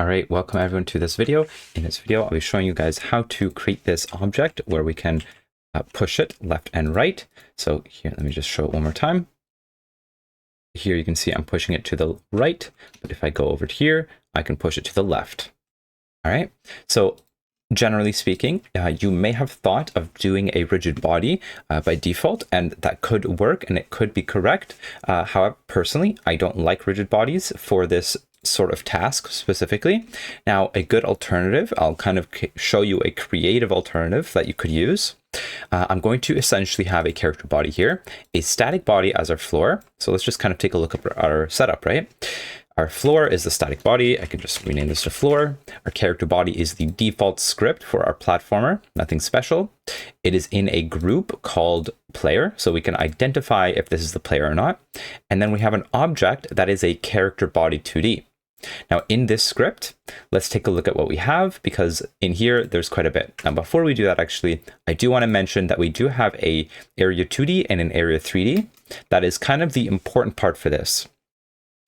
All right, welcome everyone to this video. In this video, I'll be showing you guys how to create this object where we can push it left and right. So here, let me just show it one more time. Here you can see I'm pushing it to the right, but if I go over here, I can push it to the left. All right, so generally speaking, you may have thought of doing a rigid body by default, and that could work and it could be correct. However, personally, I don't like rigid bodies for this sort of task specifically. Now, a good alternative, I'll kind of show you a creative alternative that you could use. I'm going to essentially have a character body here, a static body as our floor. So let's just kind of take a look at our setup, right? Our floor is the static body. I can just rename this to floor. Our character body is the default script for our platformer, nothing special. It is in a group called player, so we can identify if this is the player or not. And then we have an object that is a character body 2D. Now in this script, let's take a look at what we have, because in here, there's quite a bit. Now, before we do that, actually, I do want to mention that we do have a area 2D and an area 3D. That is kind of the important part for this.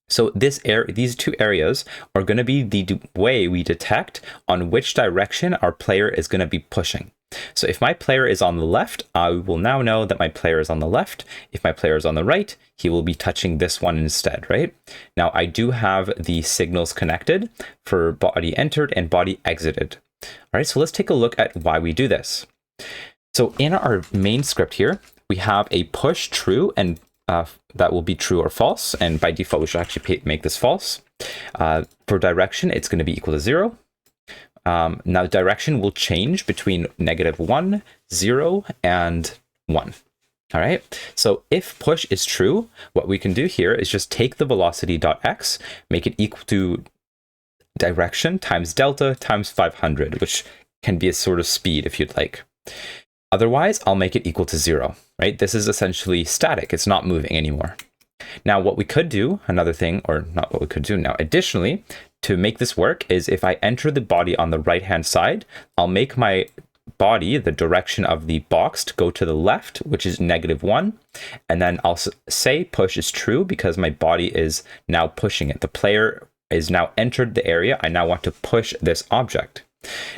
So these two areas are going to be the way we detect on which direction our player is going to be pushing. So if my player is on the left, I will now know that my player is on the left. If my player is on the right, he will be touching this one instead, right? Now I do have the signals connected for body entered and body exited. All right, so let's take a look at why we do this. So in our main script here, we have a push true, and that will be true or false. And by default, we should actually make this false. For direction, it's going to be equal to 0. Now direction will change between -1, 0, and 1. All right. So if push is true, what we can do here is just take the velocity.x, make it equal to direction times delta times 500, which can be a sort of speed if you'd like. Otherwise, I'll make it equal to 0, right? This is essentially static. It's not moving anymore. Now, what we could do, another thing, or not what we could do now, additionally, to make this work is if I enter the body on the right-hand side, I'll make my body, the direction of the box, to go to the left, which is -1. And then I'll say push is true because my body is now pushing it. The player is now entered the area. I now want to push this object.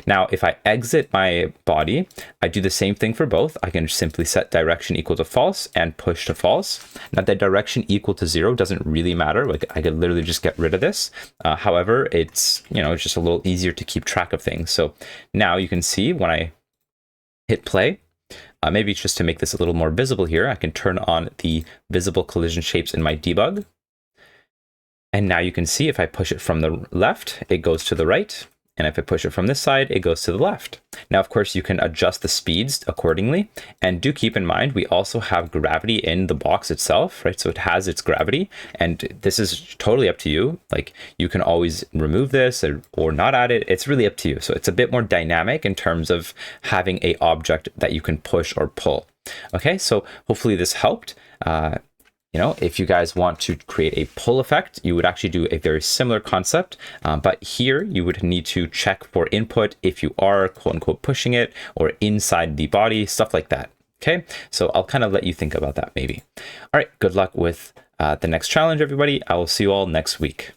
Now, if I exit my body, I do the same thing for both. I can simply set direction equal to false and push to false. Now, the direction equal to 0 doesn't really matter. Like, I could literally just get rid of this. However, it's just a little easier to keep track of things. So now you can see when I hit play, maybe it's just to make this a little more visible here, I can turn on the visible collision shapes in my debug. And now you can see if I push it from the left, it goes to the right. And if I push it from this side, it goes to the left. Now, of course, you can adjust the speeds accordingly. And do keep in mind, we also have gravity in the box itself, right? So it has its gravity. And this is totally up to you. Like, you can always remove this or not add it. It's really up to you. So it's a bit more dynamic in terms of having an object that you can push or pull. Okay, so hopefully this helped. If you guys want to create a pull effect, you would actually do a very similar concept. But here you would need to check for input if you are quote unquote pushing it or inside the body, stuff like that. Okay, so I'll kind of let you think about that maybe. All right, good luck with the next challenge, everybody. I will see you all next week.